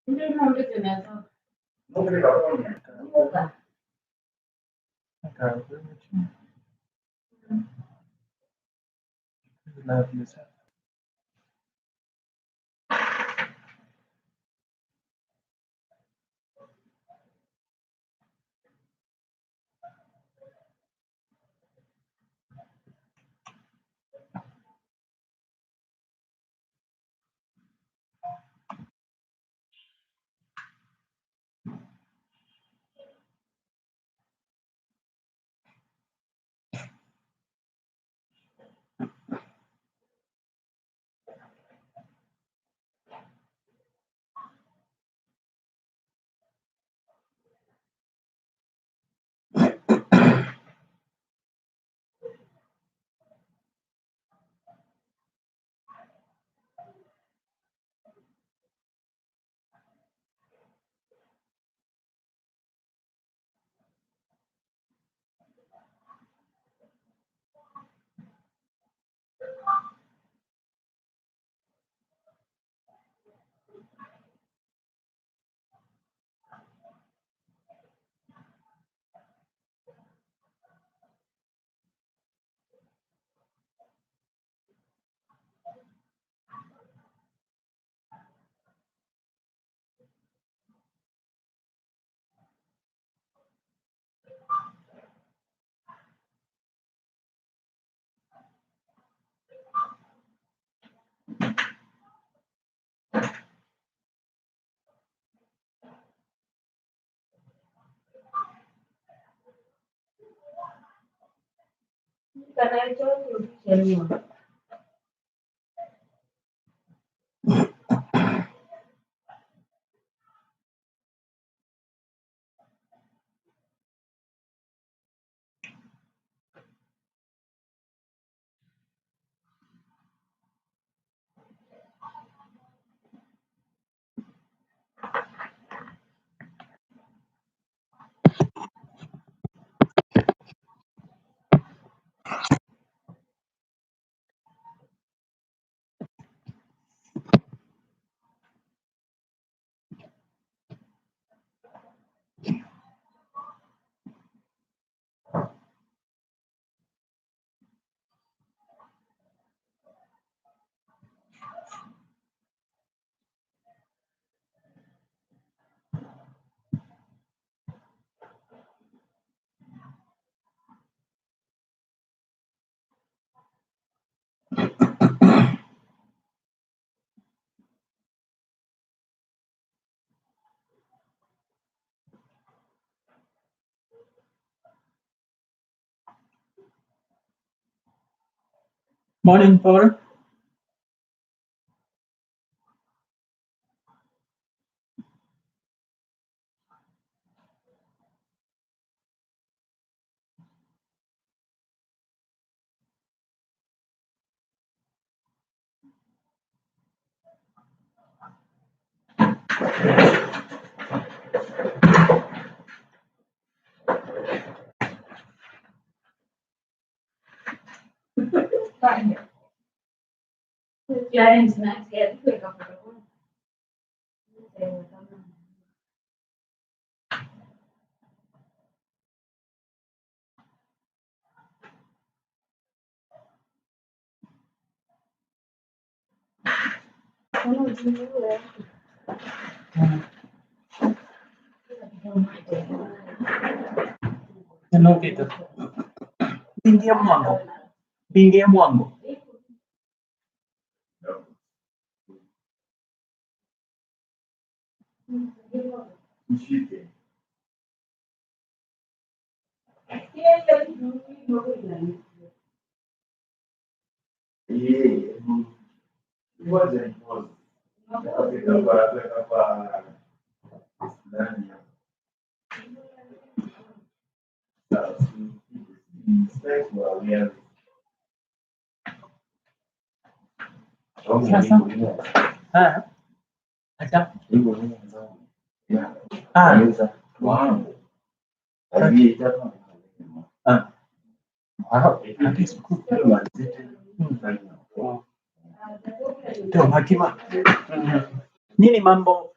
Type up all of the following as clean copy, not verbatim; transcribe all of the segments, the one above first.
Love yourself. Morning, Paul. No, Peter. Bingi a muango. Bingi a muango. Sasa. Acha. Wow. That is good. Ndio hakima. Nini mambo?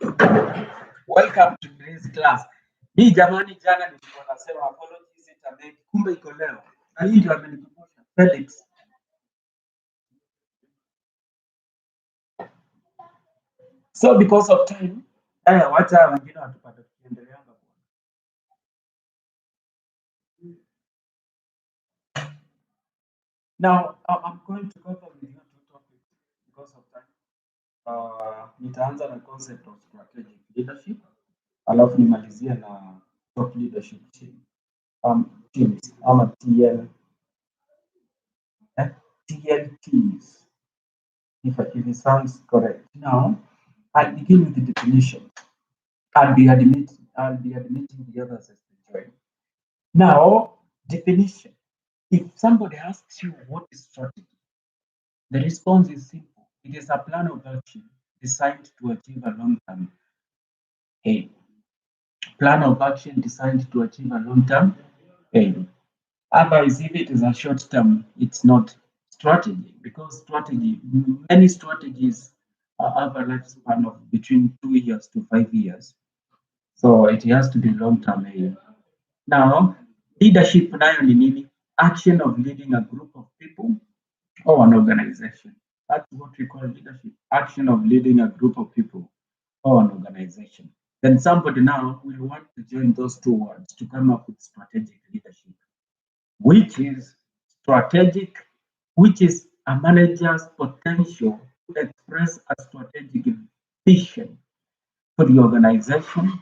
Welcome to today's class. Hii jamani, jana nilikuwa nasema apologies internet, kumbe iko leo. Na hii ndio amenikumbusha Felix. So because of time, wacha wengine watupate tukiendelea. Now, I'm going to cover with you two topics because of time. Nitaanza na concept of strategic leadership, alafu nimalizie na top leadership teams ama TLTs, if it sounds correct. Now, I'll begin with the definition. I'll be admitting the others as they join. Now, definition. If somebody asks you what is strategy, the response is simple. It is a plan of action designed to achieve a long-term aim. Plan of action designed to achieve a long-term aim. Otherwise, if it is a short-term, it's not strategy, because many strategies have a lifespan of between 2 years to 5 years. So it has to be long-term aim. Now, leadership nayo ni nini? Action of leading a group of people or an organization. That's what we call leadership. Action of leading a group of people or an organization. Then somebody now will want to join those two words to come up with strategic leadership, which is strategic, which is a manager's potential to express a strategic vision for the organization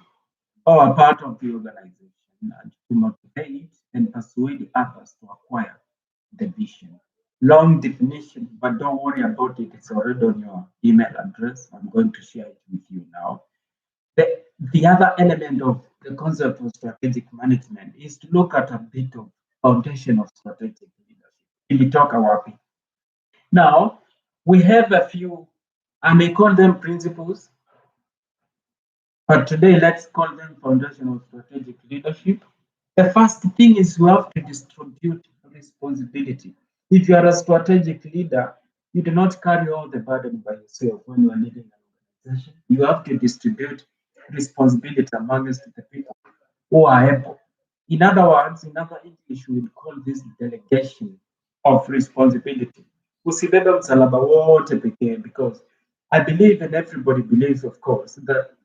or a part of the organization, and to motivate and persuade others to acquire the vision. Long definition, but don't worry about it. It's already on your email address. I'm going to share it with you now. The other element of the concept of strategic management is to look at a bit of foundation of strategic leadership. Ilitoka wapi? Now, we have a few, I may call them principles, but today let's call them foundation of strategic leadership. The first thing is you have to distribute responsibility. If you are a strategic leader, you do not carry all the burden by yourself when you are leading an organization. You have to distribute responsibility amongst the people who are able. In other words, in other English, we would call this delegation of responsibility. Usibebe msalaba wote pekee, because I believe, and everybody believes, of course, that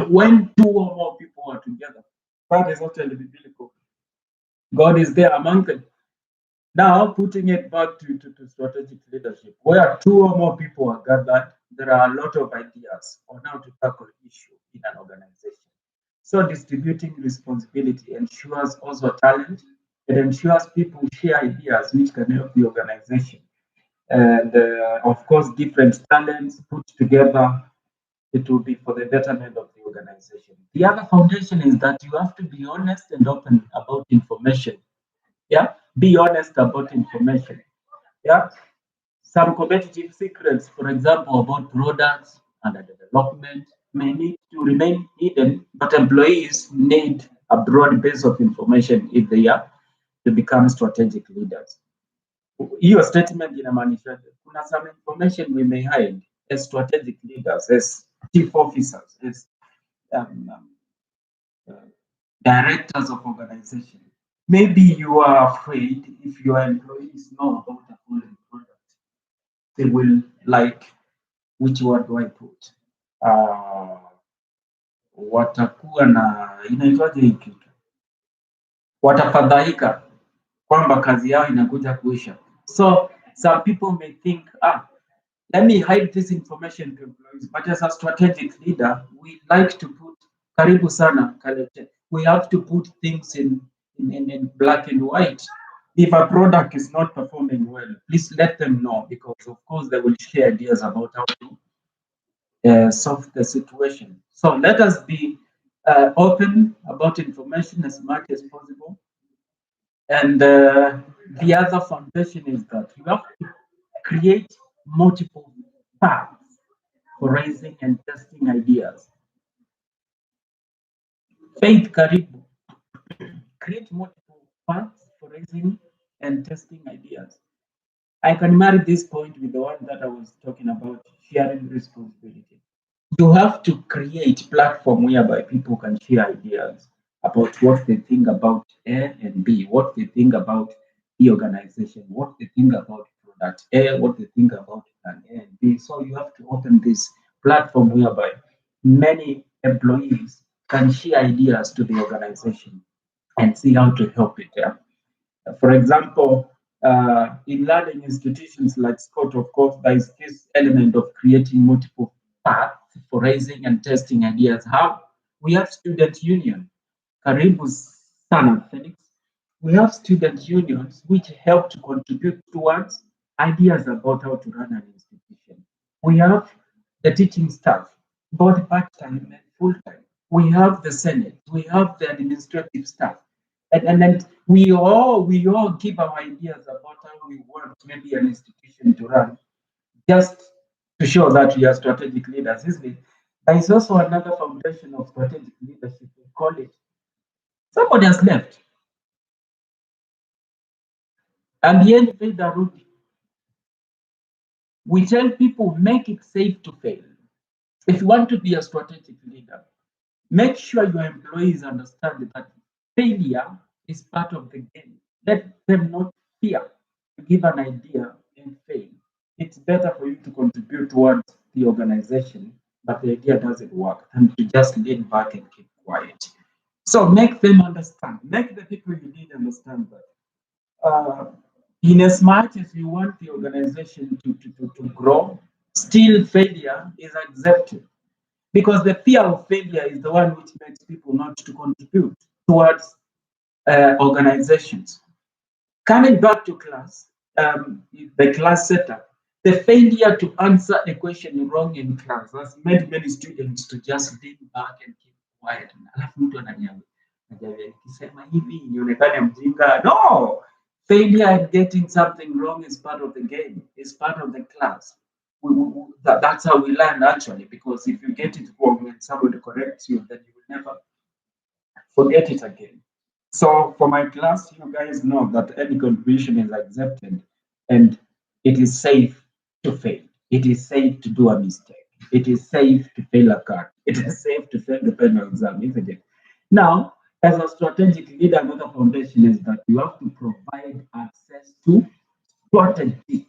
when two or more people are together, that is actually biblical. God is there among them. Now, putting it back to strategic leadership, where two or more people are gathered, there are a lot of ideas on how to tackle issue in an organization. So distributing responsibility ensures also talent. It ensures people share ideas which can help the organization. And of course, different talents put together, it will be for the betterment of the organization. The other foundation is that you have to be honest and open about information. Yeah, be honest about information. Yeah, some competitive secrets, for example, about products under development may need to remain hidden, but employees need a broad base of information if they are to become strategic leaders. Hiyo statement inamaanisha kuna some information we may hide as strategic leaders, as chief officers, as directors of organization. Maybe you are afraid if your employees know about a foreign product, they will like, which word do I put? Watakuwa na inaitwaje hii kitu? Watafadhaika kwamba kazi yao inakuja kuisha. So some people may think, let me hide this information to employees. But as a strategic leader, we like to put karibu sana kalete. We have to put things in black and white. If a product is not performing well, please let them know, because of course they will share ideas about how to solve the situation. So let us be open about information as much as possible. And the other foundation is that you have to create multiple paths for raising and testing ideas. Faith Karibu, create multiple paths for raising and testing ideas. I can marry this point with the one that I was talking about, sharing responsibility. You have to create platform whereby people can share ideas about what they think about A and B, what they think about the organization, what they think about product A, what they think about plan A and B. So you have to open this platform whereby many employees can share ideas to the organization and see how to help it. Yeah? For example, in learning institutions like Scott, of course, there is this element of creating multiple paths for raising and testing ideas. How we have student union, Karibu Sana Felix. We have student unions which help to contribute towards ideas about how to run an institution. We have the teaching staff, both part-time and full-time. We have the Senate. We have the administrative staff. And then we all give our ideas about how we want maybe an institution to run, just to show that we are strategic leaders, isn't it? There is also another foundation of strategic leadership. We call it somebody has left. And the end of the route, we tell people make it safe to fail. If you want to be a strategic leader, make sure your employees understand that failure is part of the game. Let them not fear to give an idea and fail. It's better for you to contribute towards the organization, but the idea doesn't work, than to just lean back and keep quiet. So make them understand. Make the people you lead understand that. In as much as you want the organization to grow, still failure is accepted, because the fear of failure is the one which makes people not to contribute towards organizations. Coming back to class, the class setup, the failure to answer a question wrong in class has made many students to just lean back and keep quiet. Alafu mtu ananiambia, nikisema hivi nionekane mjinga. No! Failure and getting something wrong is part of the game, is part of the class. That's how we learn actually, because if you get it wrong and somebody corrects you, then you will never forget it again. So for my class, you guys know that any contribution is accepted and it is safe to fail. It is safe to do a mistake. It is safe to fail a card. It is safe to fail the final exam, isn't it? Now, as a strategic leader, another foundation is that you have to provide access to strategy.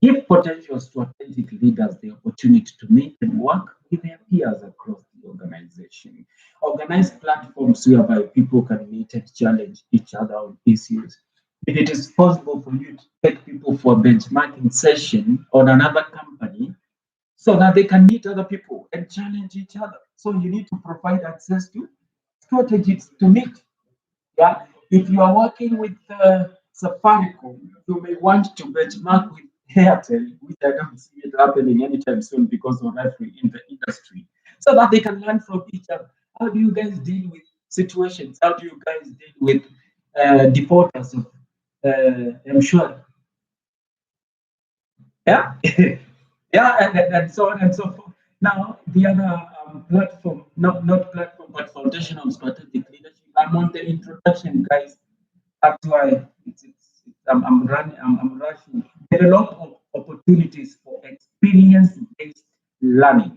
Give potential strategic leaders the opportunity to meet and work with their peers across the organization. Organize platforms whereby people can meet and challenge each other on issues. If it is possible for you to take people for a benchmarking session on another company so that they can meet other people and challenge each other. So you need to provide access to strategies to meet. Yeah, if you are working with Safaricom, you may want to benchmark with Airtel, which I don't see it happening anytime soon because of rivalry in the industry, so that they can learn from each other. How do you guys deal with situations? How do you guys deal with defaulters of I'm sure, yeah, yeah, and so on and so forth. Now, the other platform, not platform, but foundation of strategic leadership. I'm on the introduction, guys. That's why I'm running, I'm rushing. There are a lot of opportunities for experience-based learning.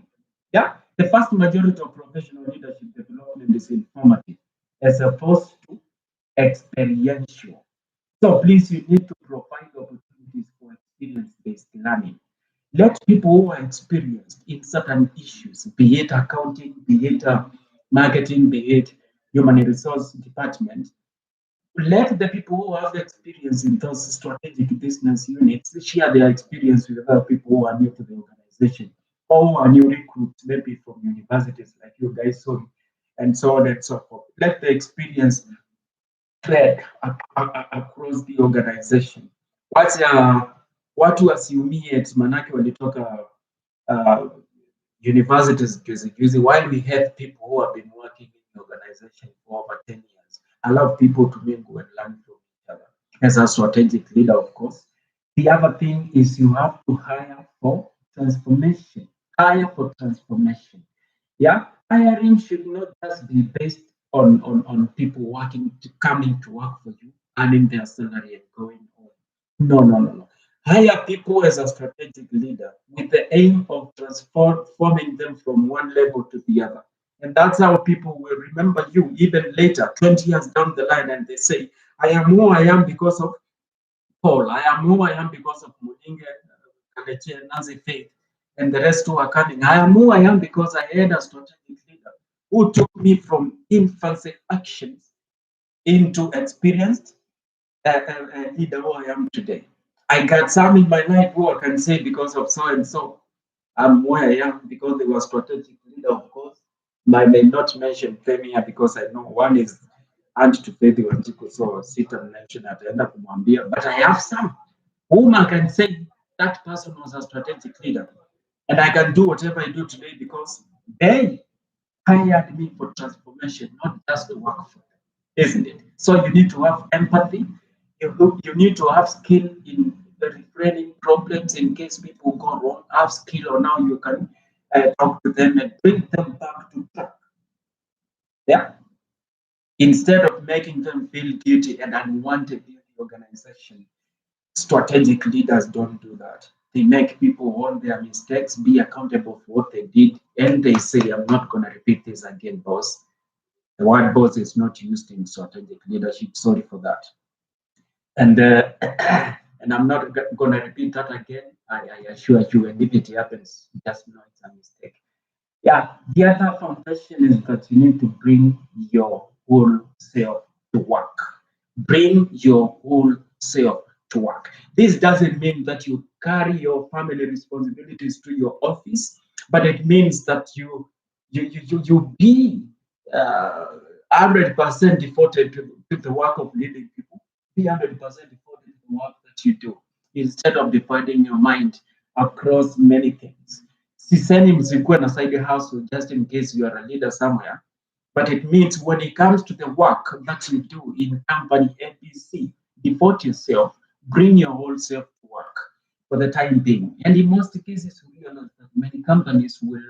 Yeah, the vast majority of professional leadership development is informative as opposed to experiential. So please, you need to provide opportunities for experience-based learning. Let people who are experienced in certain issues, be it accounting, be it marketing, be it human resource department, let the people who have experience in those strategic business units share their experience with other people who are new to the organization or who are new recruits, maybe from universities like you guys saw, and so on and so forth. Let the experience spread across the organization. Wacha watu wasiumie manake walitoka uh, universities juzi juzi, while we have people who have been working in the organization for over 10 years. Allow people to mingle and learn from each other. As a strategic leader, of course. The other thing is you have to hire for transformation. Hire for transformation. Yeah, hiring should not just be based on people coming to work for you, earning their salary and going home. No, no, no, no. Hire people as a strategic leader with the aim of transforming them from one level to the other. And that's how people will remember you even later, 20 years down the line, and they say, I am who I am because of Paul. I am who I am because of Muninge, Kalechi, and Nancy Faith, and the rest who are coming. I am who I am because I had a strategic leader who took me from infancy actions into experienced leader who I am today. I got some in my life who I can say because of so and so. I'm where I am because they were strategic leader, of course. I may not mention them here because I know one is and to pay the Wanjiku, so sit and mention at the end of Mwambia. But I have some whom I can say that person was a strategic leader. And I can do whatever I do today because they hired me for transformation, not just to work for them, isn't it? So you need to have empathy. You need to have skill in refraining problems in case people go wrong. Have skill on how you can talk to them and bring them back to track. Yeah. Instead of making them feel guilty and unwanted in the organization, strategic leaders don't do that. They make people own their mistakes, be accountable for what they did, and they say, I'm not going to repeat this again, boss. The word boss is not used in strategic leadership. Sorry for that. And and I'm not going to repeat that again. I assure you, and if it happens, just know it's a mistake. Yeah, the other foundation is that you need to bring your whole self to work. Bring your whole self to work. This doesn't mean that you carry your family responsibilities to your office, but it means that you be 100% devoted to the work of leading people. Be 100% devoted to the work that you do instead of dividing your mind across many things. Sisemi msikuwe na side hustle just in case you are a leader somewhere. But it means when it comes to the work that you do in company ABC, devote yourself, bring your whole self to work for the time being. And in most cases, we realize that many companies will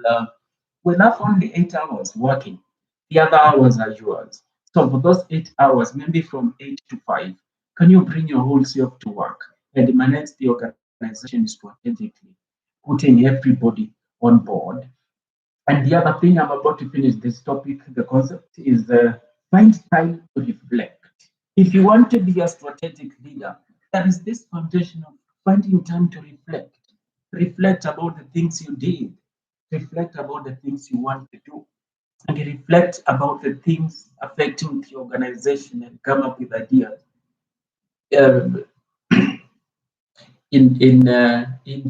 have only 8 hours working. The other hours are yours. So for those 8 hours, maybe from 8 to 5, can you bring your whole self to work and manage the organization strategically, putting everybody on board? And the other thing I'm about to finish this topic, the concept is find time to reflect. If you want to be a strategic leader, there is this foundation of finding time to reflect. Reflect about the things you did, reflect about the things you want to do, and reflect about the things affecting the organization and come up with ideas. Um, in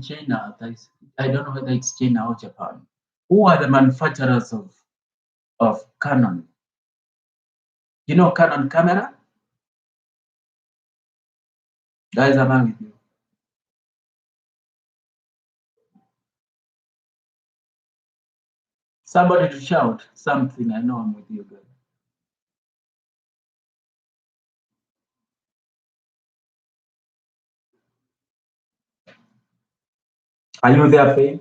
China, I don't know whether it's China or Japan. Who are the manufacturers of Canon? You know Canon camera? Guys, am I with you? Somebody to shout something. I know I'm with you guys. Are you there, Faith?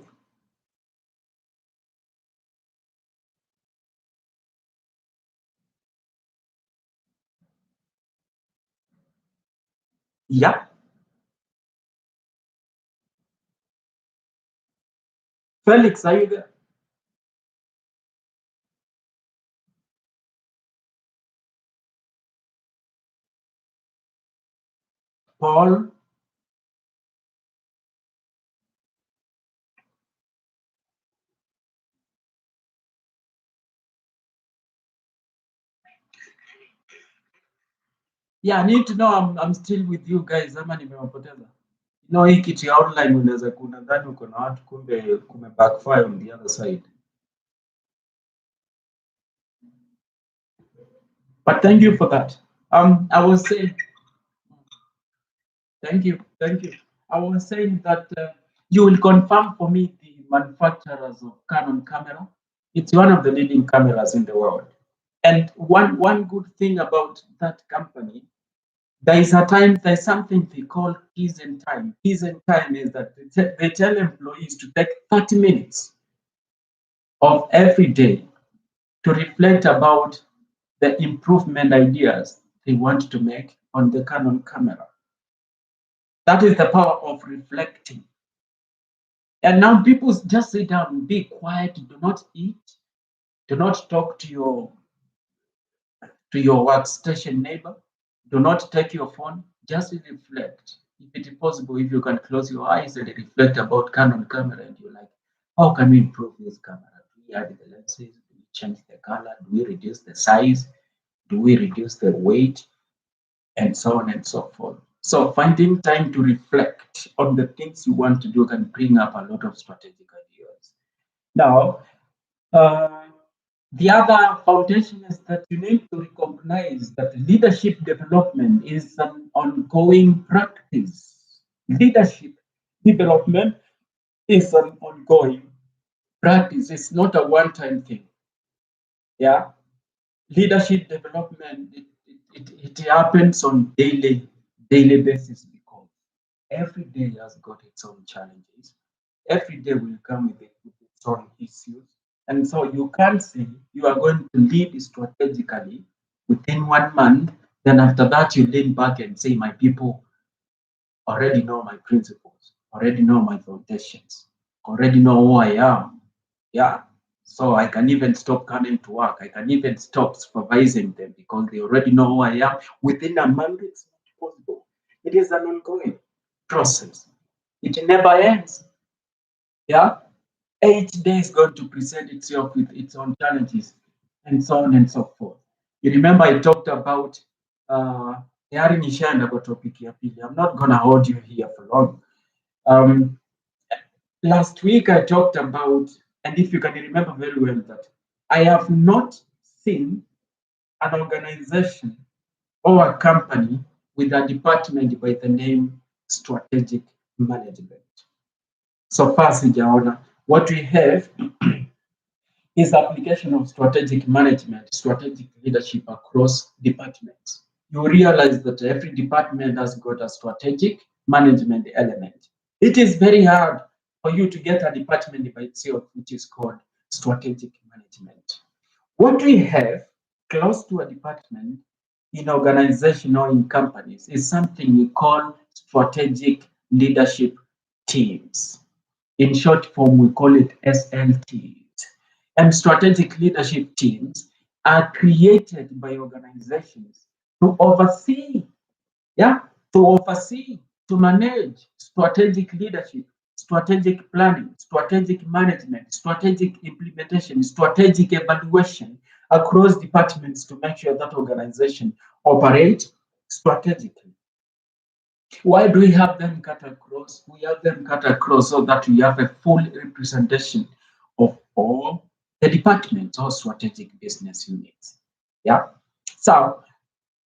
Yeah. Felix, are you there? Paul? Yeah, I need to know I'm still with you guys ama nimewapoteza. You know hii kitu ya online unaweza kunadhani uko na watu kumbe kume backfire on the other side. But thank you for that. I was saying, thank you. I was saying that you will confirm for me the manufacturers of Canon camera. It's one of the leading cameras in the world. And one good thing about that company, there's something they call keys and time. Keys and time is that they tell employees to take 30 minutes of every day to reflect about the improvement ideas they want to make on the Canon camera. That is the power of reflecting. And now people just sit down, be quiet, do not eat, do not talk to your workstation neighbor, do not take your phone, just reflect. If it is possible, if you can close your eyes and reflect about Canon camera, and you're like, how can we improve this camera? Do we add the lenses? Do we change the color? Do we reduce the size? Do we reduce the weight? And so on and so forth. So finding time to reflect on the things you want to do can bring up a lot of strategic ideas. Now, uh, the other foundation is that you need to recognize that leadership development is an ongoing practice. Leadership development is an ongoing practice. It's not a one-time thing. Yeah. Leadership development, it happens on daily basis because every day has got its own challenges. Every day will come with its own issues. And so you can't say you are going to lead strategically within 1 month. Then after that, you lean back and say, my people already know my principles, already know my foundations, already know who I am. Yeah. So I can even stop coming to work. I can even stop supervising them because they already know who I am. Within a month, it's not possible. It is an ongoing process. It never ends. Yeah. Each day is going to present itself with its own challenges and so on and so forth. You remember I talked about tayari nishaenda kwa topic ya pili. I'm not going to hold you here for long. Um, Last week I talked about, and if you can remember very well, that I have not seen an organization or a company with a department by the name strategic management. So far, sijaona. What we have is application of strategic management, strategic leadership across departments. You realize that every department has got a strategic management element. It is very hard for you to get a department by itself, which is called strategic management. What we have close to a department in organization or in companies is something we call strategic leadership teams. In short form, we call it SLTs. And strategic leadership teams are created by organizations to oversee, yeah, to oversee, to manage strategic leadership, strategic planning, strategic management, strategic implementation, strategic evaluation across departments to make sure that organization operates strategically. Why do we have them cut across? We have them cut across so that we have a full representation of all the departments or strategic business units. Yeah. So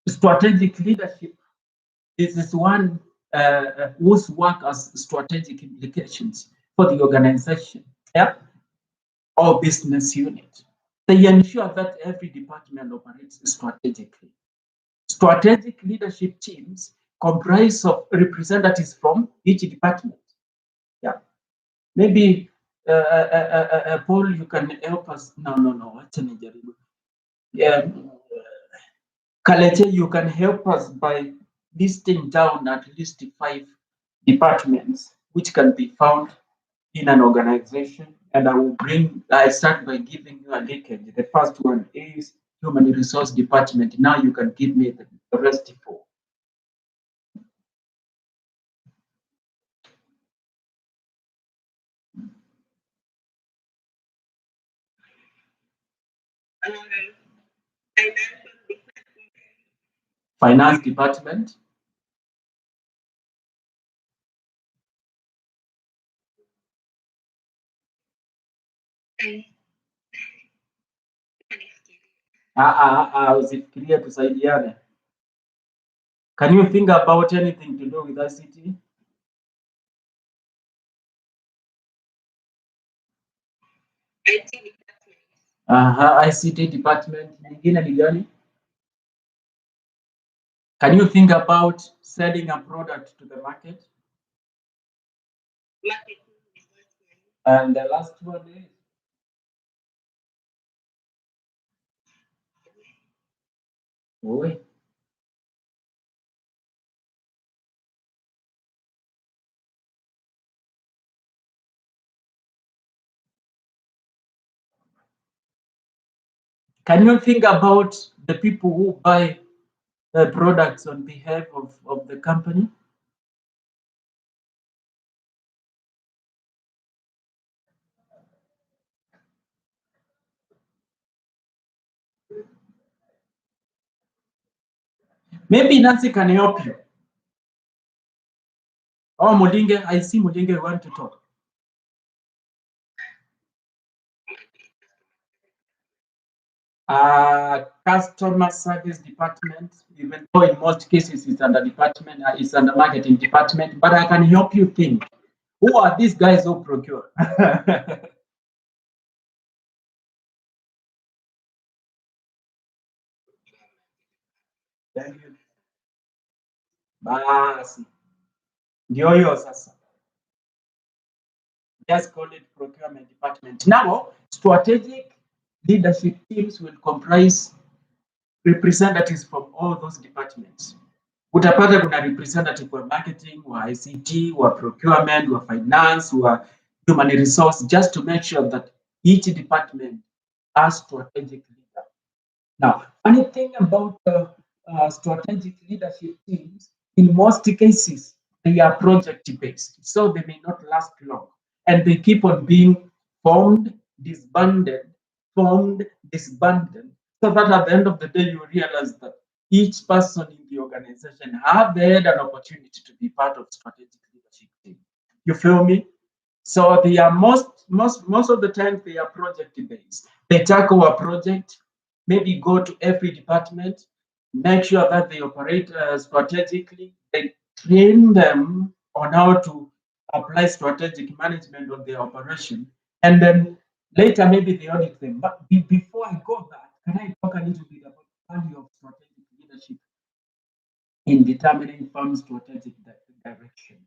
strategic leadership is one whose work has strategic implications for the organization. Yeah. Or business unit. They ensure that every department operates strategically. Strategic leadership teams comprise of representatives from each department. Yeah, maybe Paul, you can help us. No. Acha nijaribu. Yeah, Kaleche, you can help us by listing down at least 5 departments which can be found in an organization, and I start by giving you a linkage. The first one is human resource department. Now you can give me the rest 4. Finance department. Usifikirie tusaidiane. Can you think about anything to do with ICT? ICT department. Nyingine ni gani? Can you think about selling a product to the market? And the last one is Oi. Can you think about the people who buy products on behalf of the company? Maybe Nancy can help you. Oh, Mulinge, I see Mulinge want to talk. Customer service department, even though in most cases it's under department, it's under marketing department, but I can help you think. Who are these guys who procure? Thank you. Basi. Ndio hiyo sasa. Just call it procurement department. Now, strategic leadership teams will comprise representatives from all those departments. Utapata kuna representative wa marketing, wa ICT, wa procurement, wa finance, wa human resource, just to make sure that each department has strategic leader. Now, funny thing about strategic leadership teams, in most cases, they are project based, so they may not last long, and they keep on being formed, disbanded, formed, disbanded, so that at the end of the day, you realize that each person in the organization have had an opportunity to be part of strategic leadership team. You feel me? So they are most of the time they are project based. They tackle a project, maybe go to every department, make sure that they operate strategically. They train them on how to apply strategic management on their operation, and then later maybe they audit them. But before I go back, can I talk a little bit about the value of strategic leadership in determining firm strategic direction?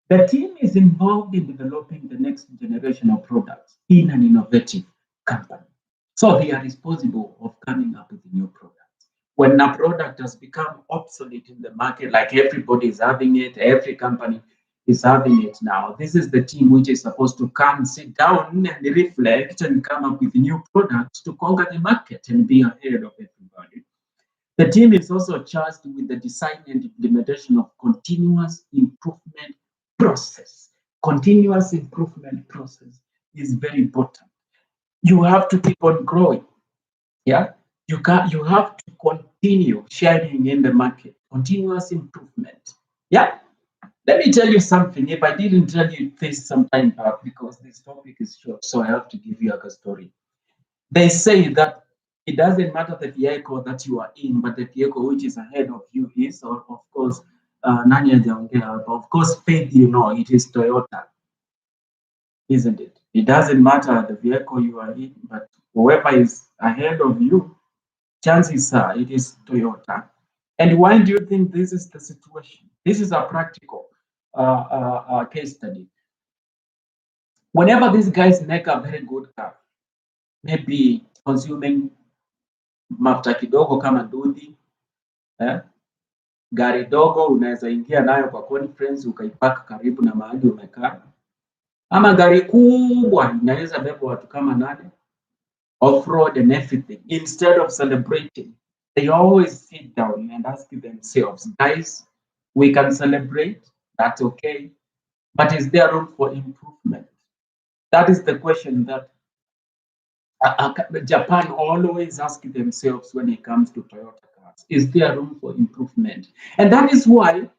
The team is involved in developing the next generation of products in an innovative company. So they are responsible of coming up with new products. When a product has become obsolete in the market, like everybody is having it, every company is having it now, this is the team which is supposed to come, sit down and reflect and come up with new products to conquer the market and be ahead of everybody. The team is also charged with the design and implementation of continuous improvement process. Continuous improvement process is very important. You have to keep on growing. Yeah, you have to continue sharing in the market. Continuous improvement. Yeah. Let me tell you something. If I didn't tell you this some time back, because this topic is short, so I have to give you a story. They say that it doesn't matter the vehicle that you are in, but the vehicle which is ahead of you is, or of course, nani hajaongea, of course, faith, you know, it is Toyota, isn't it? It doesn't matter the vehicle you are in, but whoever is ahead of you, chances are it is Toyota. And why do you think this is the situation? This is a practical case study. Whenever these guys make a very good car, maybe consuming mafuta kidogo kama ndudhi, gari dogo unaweza ingia nayo kwa conference ukaipaka karibu na mahali umekaa, ama gari kubwa inaweza beba watu kama 8, off-road and everything. Instead of celebrating, they always sit down and ask themselves, guys, we can celebrate, that's okay, but is there room for improvement? That is the question that Japan always asks themselves when it comes to Toyota cars. Is there room for improvement? And that is why,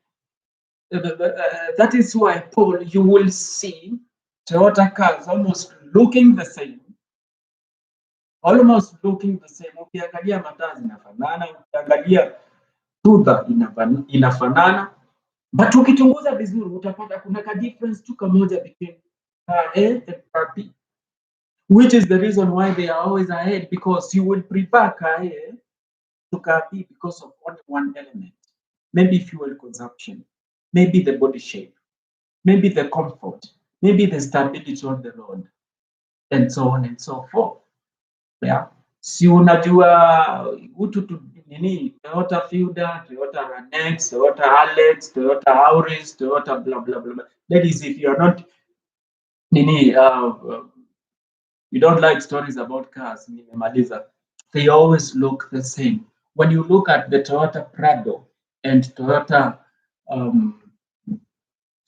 Paul, you will see Toyota cars almost looking the same. Almost looking the same. Ukiangalia mataa zinafanana, ukiangalia tudha inafanana, but ukichunguza vizuri utapata kuna ka difference tu kamoja between car A and car B, which is the reason why they are always ahead, because you will prefer car A to car B because of only one element. Maybe fuel consumption, maybe the body shape, maybe the comfort, maybe the stability on the road, and so on and so forth. Yeah. Si unajua utu nini, Toyota Fielder, Toyota Ranex, Toyota Alex, Toyota Auris, Toyota blah blah blah. Ladies, if you are not nini, you don't like stories about cars, nimemaliza. they always look the same. When you look at the Toyota Prado and Toyota um,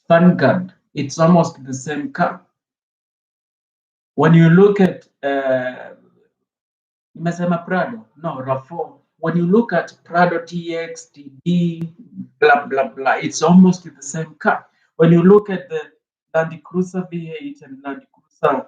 Vanguard, it's almost the same car. When you look at nimesema Prado, no, RAV4. When you look at Prado TX, TD, blah, blah, blah, it's almost the same car. When you look at the Land Cruiser V8 and Land Cruiser,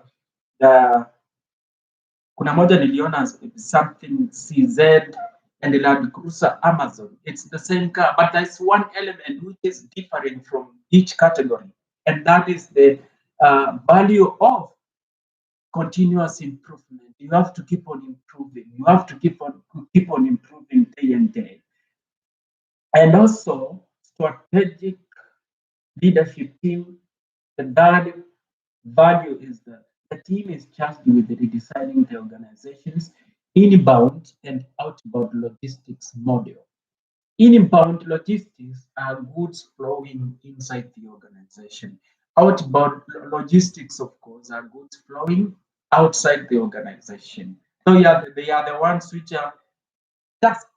kuna moja niliona something CZ and the Land Cruiser Amazon. It's the same car, but there's one element which is different from each category, and that is the value of continuous improvement. You have to keep on improving. You have to keep on improving day and day. And also strategic leadership team. The third value is that the team is charged with redesigning the organization's inbound and outbound logistics model. Inbound logistics are goods flowing inside the organization. Outbound logistics, of course, are goods flowing outside the organization. So yeah, they are the ones which are tasked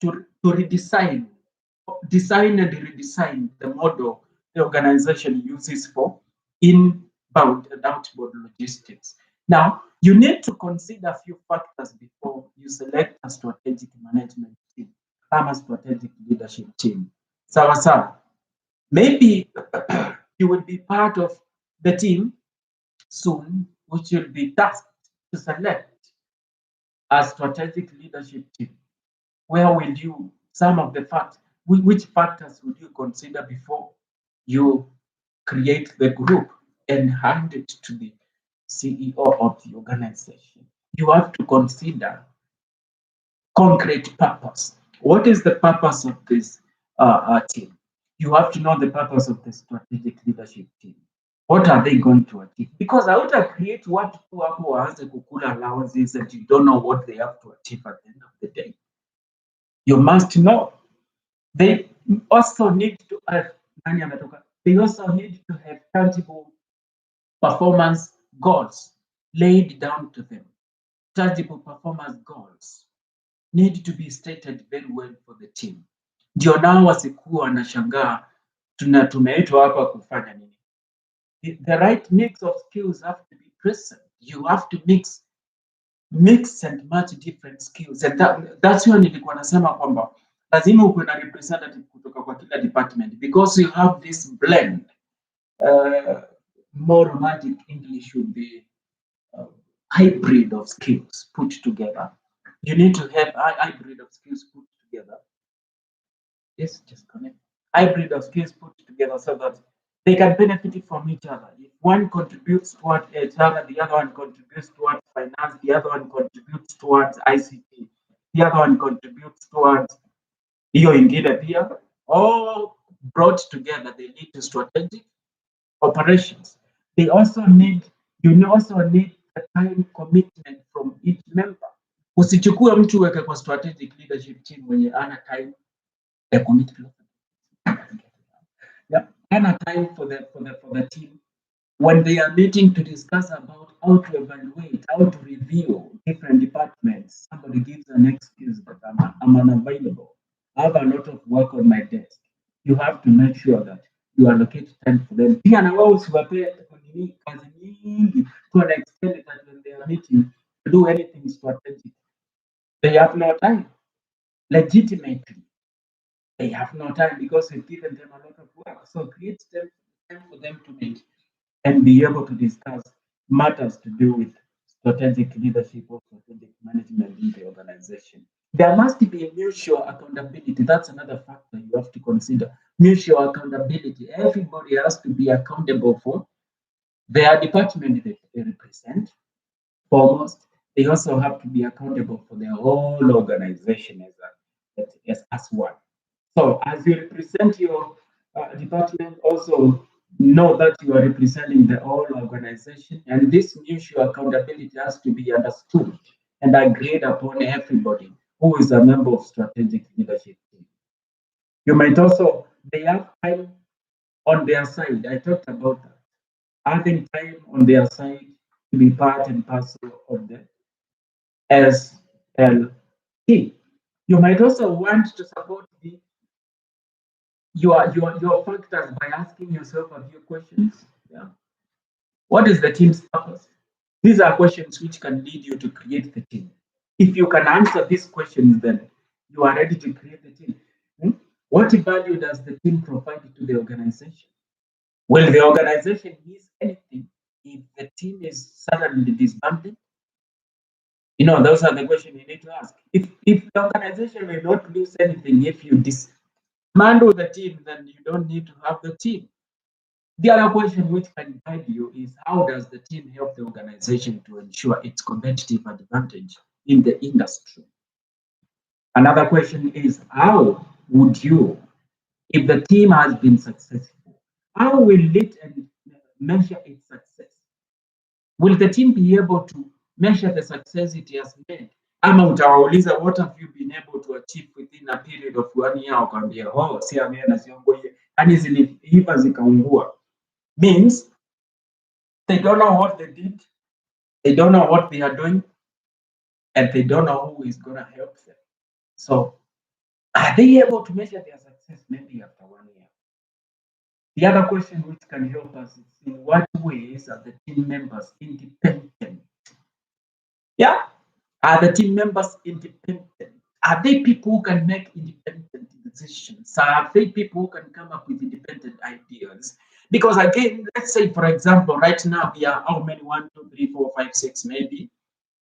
to design and redesign the model the organization uses for inbound and outbound logistics. Now, you need to consider a few factors before you select a strategic management team, a strategic leadership team. Sawa. Maybe you will be part of the team soon, which will be tasked to select a strategic leadership team. Where will you, some of the facts, which factors would you consider before you create the group and hand it to the CEO of the organization? You have to consider concrete purpose. What is the purpose of this team? You have to know the purpose of the strategic leadership team. What are they going to achieve? Because I would create what who has a kukula allowances and you don't know what they have to achieve at the end of the day. You must know. They also need to have they also need to have tangible performance goals laid down to them. Tangible performance goals need to be stated very well for the team. Ndio nao wasikuwa wanashangaa tumeitwa hapa kufanya nini. The right mix of skills have to be present. You have to mix and match different skills, and that's why nilikuwa nasema kwamba lazima uwe na representative kutoka kwa kila department, because you have this blend. More romantic English would be hybrid of skills put together. You need to have a hybrid of skills put together. Yes, just connect. Hybrid of skills put together so that they can benefit from each other. If one contributes towards HR, the other one contributes towards finance, the other one contributes towards ICT, the other one contributes towards hiyo ingine pia, all brought together, they lead to strategic operations. They also need, you also need a time commitment from each member. Usichukue mtu weke kwa strategic leadership team mwenye ana time ya commit. Yeah, ana time for the team when they are meeting to discuss about how to evaluate, how to review different departments. Somebody gives an excuse that I'm unavailable. I have a lot of work on my desk. You have to make sure that you allocate time for them. Pia na wao usiwapee kazi nyingi to an extent that when they are meeting to do anything strategic, they have no time. Legitimately, they have no time because you've given them a lot of work. So create time for them to meet and be able to discuss matters to do with strategic leadership or strategic management in the organization. There must be mutual accountability. That's another factor you have to consider. Mutual accountability. Everybody has to be accountable for their department they represent. Foremost, they also have to be accountable for their whole organization as one. So as you represent your department, also know that you are representing the whole organization, and this mutual accountability has to be understood and agreed upon everybody who is a member of strategic leadership team. You might also, they have time on their side. I talked about that. Having time on their side to be part and parcel of them as SLT. You might also want to support your factors by asking yourself a few questions. Yeah. What is the team's purpose? These are questions which can lead you to create the team. If you can answer these questions, then you are ready to create the team. Hmm? What value does the team provide to the organization? Will the organization miss anything if the team is suddenly disbanded? Those are the questions you need to ask. If the organization will not lose anything if you dismantle the team, then you don't need to have the team. The other question which can guide you is how does the team help the organization to ensure its competitive advantage in the industry? Another question is how would you, if the team has been successful, how will it measure its success? Will the team be able to measure the success it has made? Ama utawauliza what have you been able to achieve within a period of 1 year, wakaambia oh, si ameenda siongoje, yani ziliiva zikaungua. Means they don't know what they did, they don't know what they are doing, and they don't know who is going to help them. So, are they able to measure their success maybe after 1 year? The other question which can help us is in what ways are the team members independent? Yeah, are the team members independent? Are they people who can make independent decisions? Are they people who can come up with independent ideas? Because again, let's say, for example, right now we are how many? 1, 2, 3, 4, 5, 6, maybe.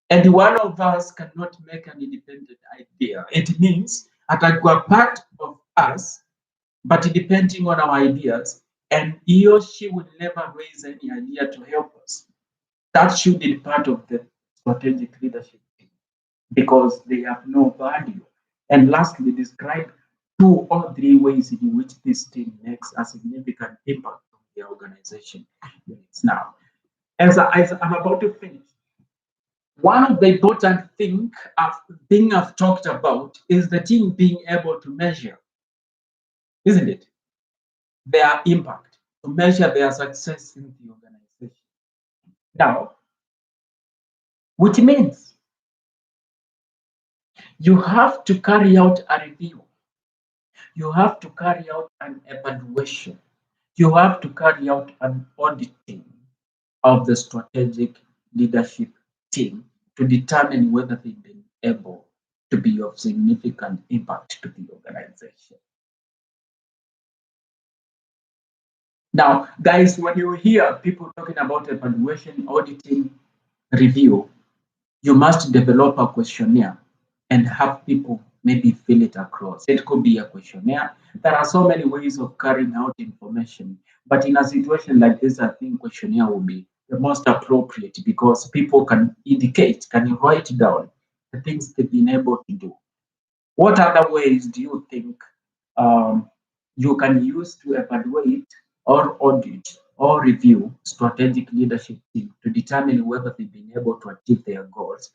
And one of us cannot make an independent idea. It means atakuwa part of us, but depending on our ideas, and he or she would never raise any idea to help us. That should be part of the strategic leadership team because they have no value. And lastly, describe 2 or 3 ways in which this team makes a significant impact on the organization units. Now, as I'm about to finish, one of the important thing I've talked about is the team being able to measure, isn't it? Their impact, to measure their success in the organization. Now, which means you have to carry out a review, you have to carry out an evaluation, you have to carry out an auditing of the strategic leadership team to determine whether they've been able to be of significant impact to the organization. Now, guys, when you hear people talking about evaluation, auditing, review, you must develop a questionnaire and have people maybe fill it across. It could be a questionnaire. There are so many ways of carrying out information, but in a situation like this, I think questionnaire will be the most appropriate because people can indicate, can write down the things they've been able to do. What other ways do you think you can use to evaluate or audit or review strategic leadership team to determine whether they've been able to achieve their goals?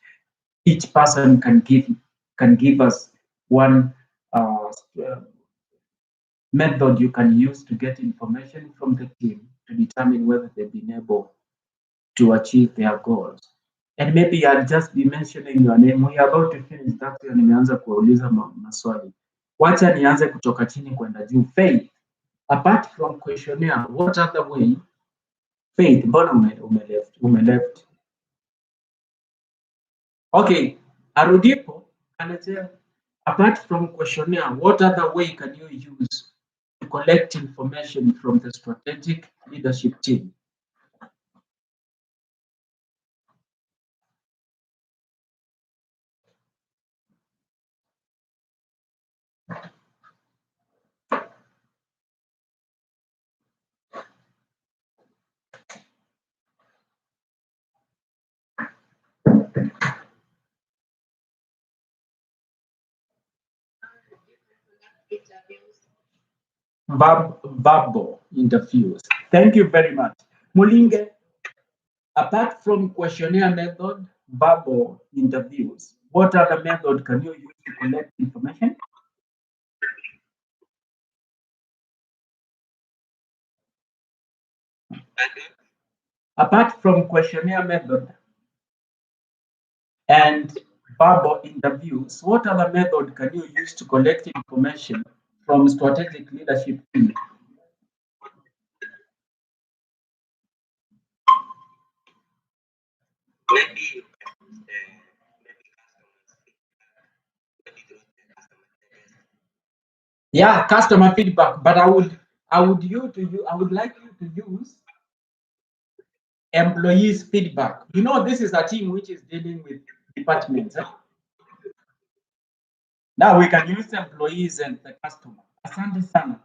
Each person can give us one uh, method you can use to get information from the team to determine whether they've been able to achieve their goals. And maybe I'll just be mentioning your name. We are about to finish that. Nimeanza kuuliza maswali. Wacha nianze kutoka chini kwenda juu. Faith, apart from questionnaire, what other way? Faith, mbona umeleft? Okay, Arudipo anasema apart from questionnaire, what other way can you use to collect information from the strategic leadership team? Verbal interviews. Thank you very much. Mulinge, apart from questionnaire method, verbal interviews, what other method can you use to collect information? Apart from questionnaire method and verbal interviews, what other method can you use to collect information from strategic leadership team? Yeah, customer feedback, but I would I would like you to use employees feedback. You know, this is a team which is dealing with departments. Now we can use employees and the customer. Asante sana.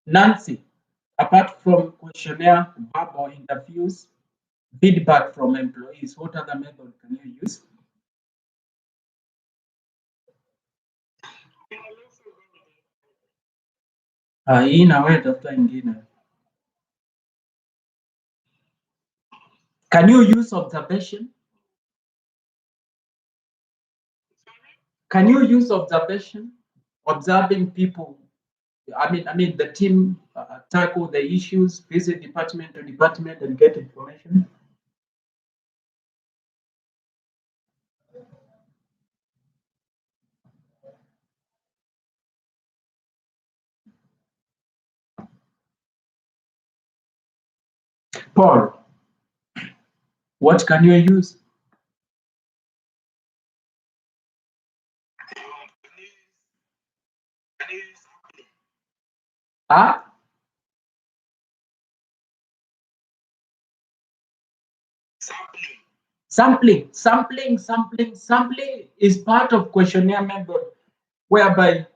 Nancy, apart from questionnaire, verbal interviews, feedback from employees, what other method can you use? Hii nawe tafuta ingine. Can you use observation? Can you use observation? Observing people. I mean, the team tackle the issues, visit department to department, and get information. Paul, what can you use? Ah, sampling is part of questionnaire method, whereby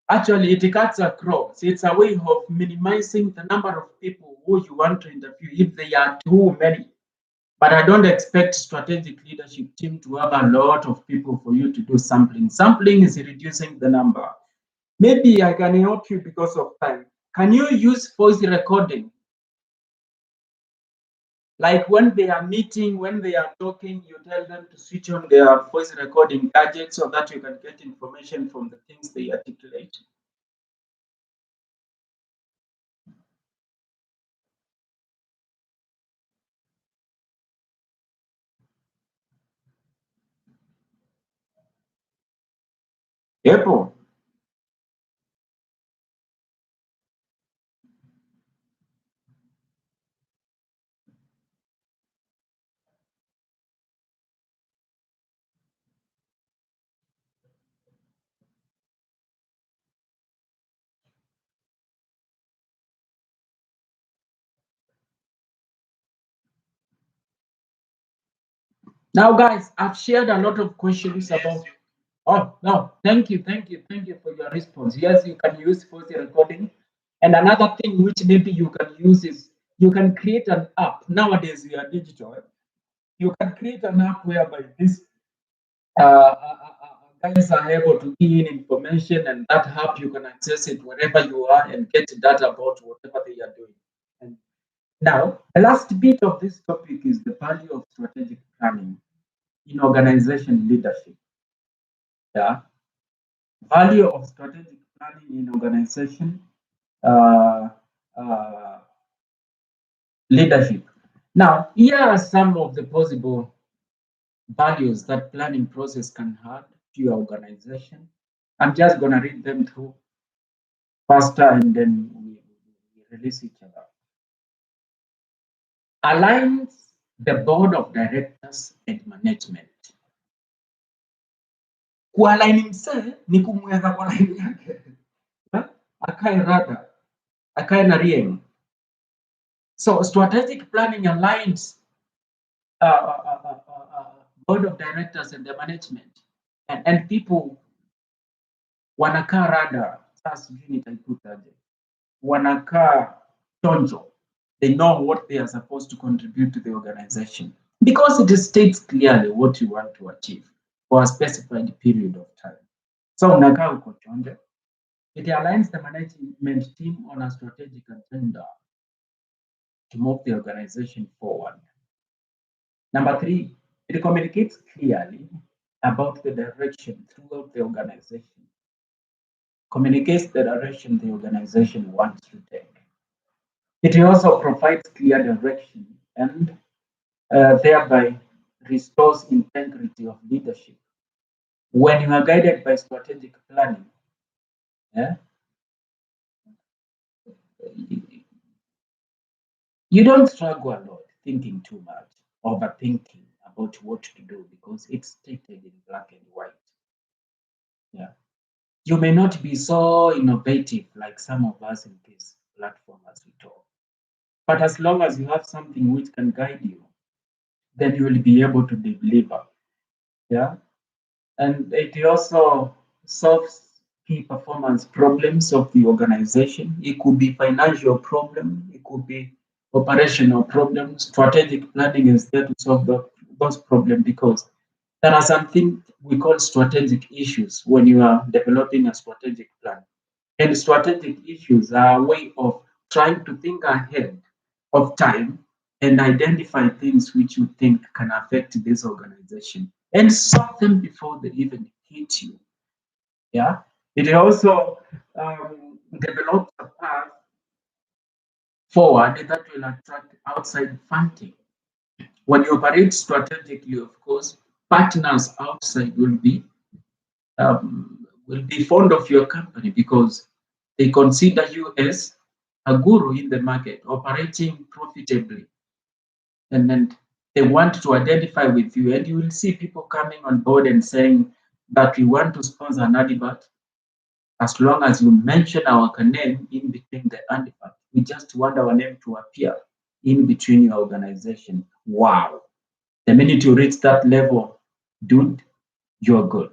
actually it cuts across. It's a way of minimizing the number of people who you want to interview if they are too many. But I don't expect strategic leadership team to have a lot of people for you to do sampling. Sampling is reducing the number. Maybe I can help you because of time. Can you use voice recording? Like when they are meeting, when they are talking, you tell them to switch on their voice recording gadget so that you can get information from the things they articulate. Apple. Now, guys, I've shared a lot of questions about. Oh, no, thank you for your response. Yes, you can use voice recording. And another thing which maybe you can use is you can create an app. Nowadays, we are digital. You can create an app whereby this guys are able to key in information, and that app you can access it wherever you are and get data about whatever they are doing. And now, the last bit of this topic is the value of strategic planning in organization leadership. Yeah, value of strategic planning in organization uh, uh, leadership. Now, here are some of the possible values that planning process can add to your organization. I'm just going to read them through faster and then we release each other. Aligns the board of directors and management. Kualign msee ni kumweka kwa line yake. Akae rada, akae na rieng. So strategic planning aligns board of directors and the management, and people wanakaa rada. Sasa sijui nitaikutaje, wanakaa chonjo. They know what they are supposed to contribute to the organization because it states clearly what you want to achieve for a specified period of time. So unakaa uko chonjo. It aligns the management team on a strategic agenda to move the organization forward. Number three, it communicates clearly about the direction throughout the organization. Communicates the direction the organization wants to take. It also provides clear direction and thereby restores integrity of leadership. When you are guided by strategic planning, yeah, you don't struggle a lot thinking too much, overthinking about what to do because it's stated in black and white. Yeah. You may not be so innovative like some of us in this platform as we talk, but as long as you have something which can guide you, then you will be able to deliver. Yeah. And it also solves key performance problems of the organization. It could be financial problem, it could be operational problems. Strategic planning is there to solve those problems because there are something we call strategic issues when you are developing a strategic plan. And strategic issues are a way of trying to think ahead of time and identify things which you think can affect this organization and solve them before they even hit you. Yeah. It also develops a path forward that will attract outside funding. When you operate strategically, of course, partners outside will be fond of your company because they consider you as a guru in the market, operating profitably, and then they want to identify with you. And you will see people coming on board and saying that we want to sponsor an advert. As long as you mention our name in between the advert, we just want our name to appear in between your organization. Wow. The minute you reach that level, dude, you're good.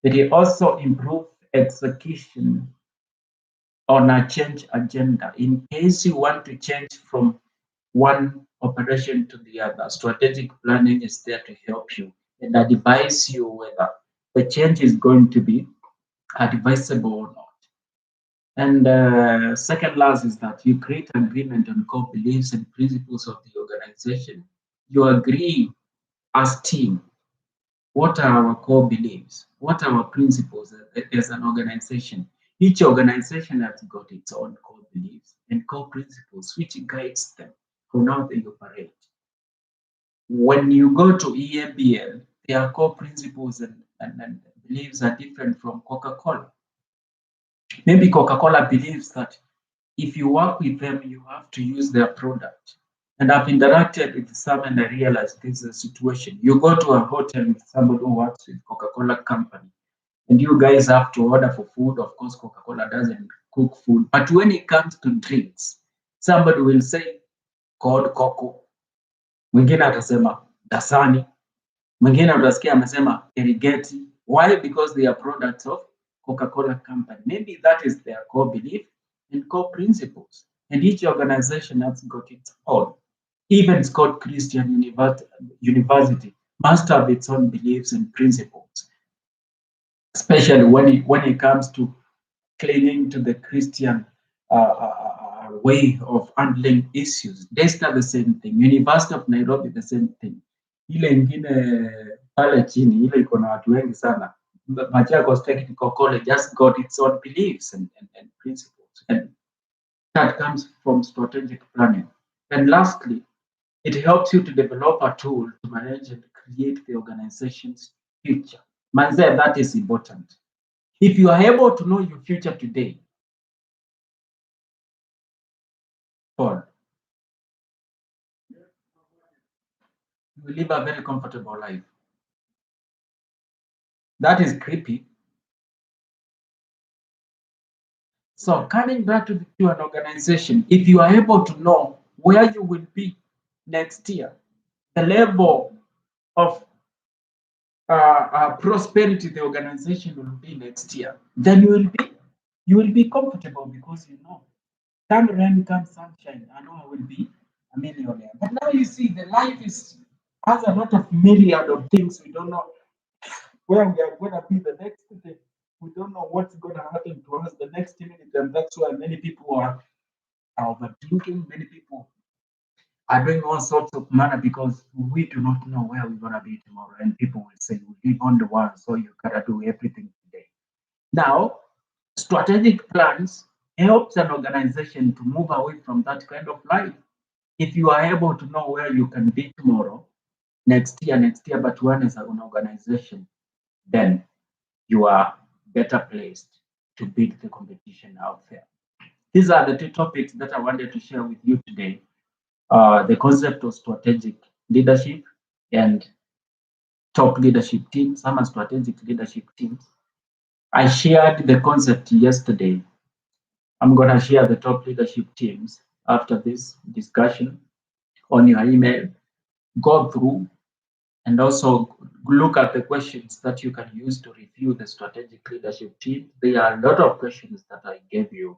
But it also improves execution on a change agenda. In case you want to change from one operation to the other, strategic planning is there to help you and advise you whether the change is going to be advisable or not. And second last is that you create agreement on core beliefs and principles of the organization. You agree as team. What are our core beliefs? What are our principles as an organization? Each organization has got its own core beliefs and core principles, which guides them on how they operate. When you go to EABL, their core principles and beliefs are different from Coca-Cola. Maybe Coca-Cola believes that if you work with them, you have to use their product. And I've interacted with some and I realized this is a situation. You go to a hotel with somebody who works with Coca-Cola company, and you guys have to order for food. Of course, Coca-Cola doesn't cook food. But when it comes to drinks, somebody will say cold cocoa. Mwingine atasema Dasani. Mwingine utasikia amesema Erigeti. Why? Because they are products of Coca-Cola company. Maybe that is their core belief and core principles. And each organization has got its own. Even Scott Christian University must have its own beliefs and principles, especially when it comes to clinging to the Christian way of handling issues. Desta the same thing. University of Nairobi the same thing. Ile ingine pale chini, ile iko na watu wengi sana. Machakos Technical College just got its own beliefs and principles. And that comes from strategic planning. And lastly, it helps you to develop a tool to manage and create the organization's future. Manze, that is important. If you are able to know your future today, Paul, you will live a very comfortable life. That is creepy. So coming back to an organization, if you are able to know where you will be next year, the level of prosperity the organization will be next year, then you will be comfortable because you know, come rain, come sunshine, I know I will be a millionaire. But now you see, the life has a lot of myriad of things we don't know where we are going to be the next day. We don't know what's going to happen to us the next minute, and that's why many people are overthinking. Many people are doing all sorts of manner because we do not know where we're going to be tomorrow. And people will say, we live on the one, so you got to do everything today. Now, strategic plans helps an organization to move away from that kind of life. If you are able to know where you can be tomorrow, next year, but one is an organization, then you are better placed to beat the competition out there. These are the two topics that I wanted to share with you today. The concept of strategic leadership and top leadership teams, some strategic leadership teams. I shared the concept yesterday. I'm going to share the top leadership teams after this discussion on your email. Go through and also look at the questions that you can use to review the strategic leadership team. There are a lot of questions that I gave you.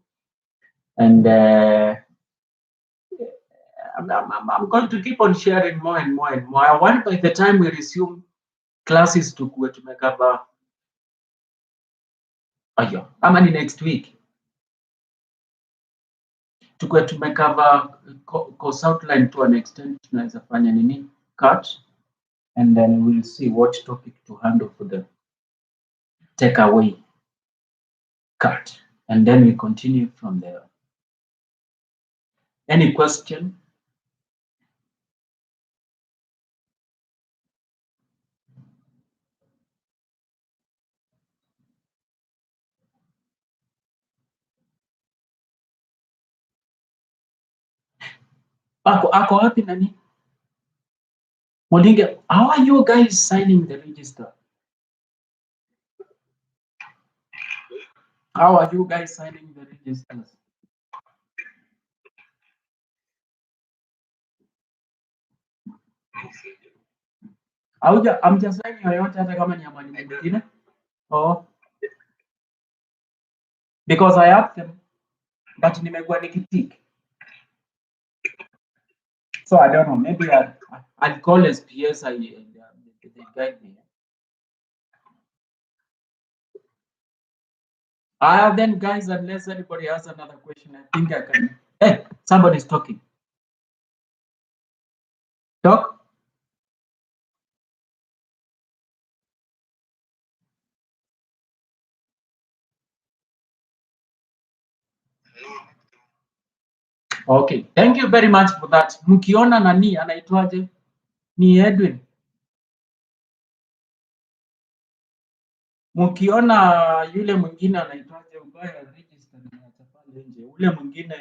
And I'm going to keep on sharing more and more and more. I want by the time we resume classes to tumekava ayo ama ni next week tukue tumekava course outline to an extent tunaweza fanya nini cut, and then we'll see what topic to handle for the takeaway cut, and then we continue from there. Any question? Ako wapi nani? Molinge, how are you guys signing the register? How are you guys signing the registers? Amjasaini yoyote hata kama ni ya mwalimu mwingine? Oh. Because I have them, but nimekuwa nikitik. So I don't know, maybe I'll call SPS and they guide me. Then guys, unless anybody has another question, I think I can. Hey, somebody's talking. Talk. Okay, thank you very much for that. Mkiona nani anaitwaje? Ni Edwin. Mkiona yule mwingine anaitwaje ubaya register na pale nje. Ule mwingine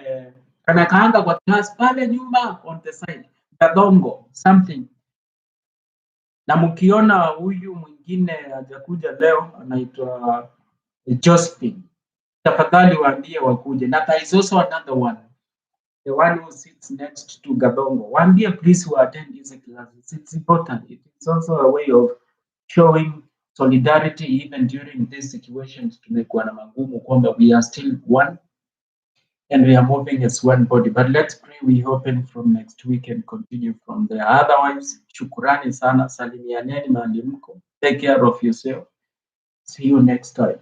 anakaanga kwa class pale nyuma on the side. Dadongo something. Na mkiona huyu mwingine hajakuja leo anaitwa Josephine. Tafadhali waambie wakuje. Na there is also another one. The one who sits next to Gabongo. Waambie please who attend these classes. It's important. It's also a way of showing solidarity even during these situations. Tumekuwa na magumu kwamba we are still one and we are moving as one body. But let's pray we open from next week and continue from there. Otherwise, shukurani sana, salimianeni mahali mko. Take care of yourself. See you next time.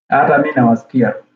Hata mimi nawasikia.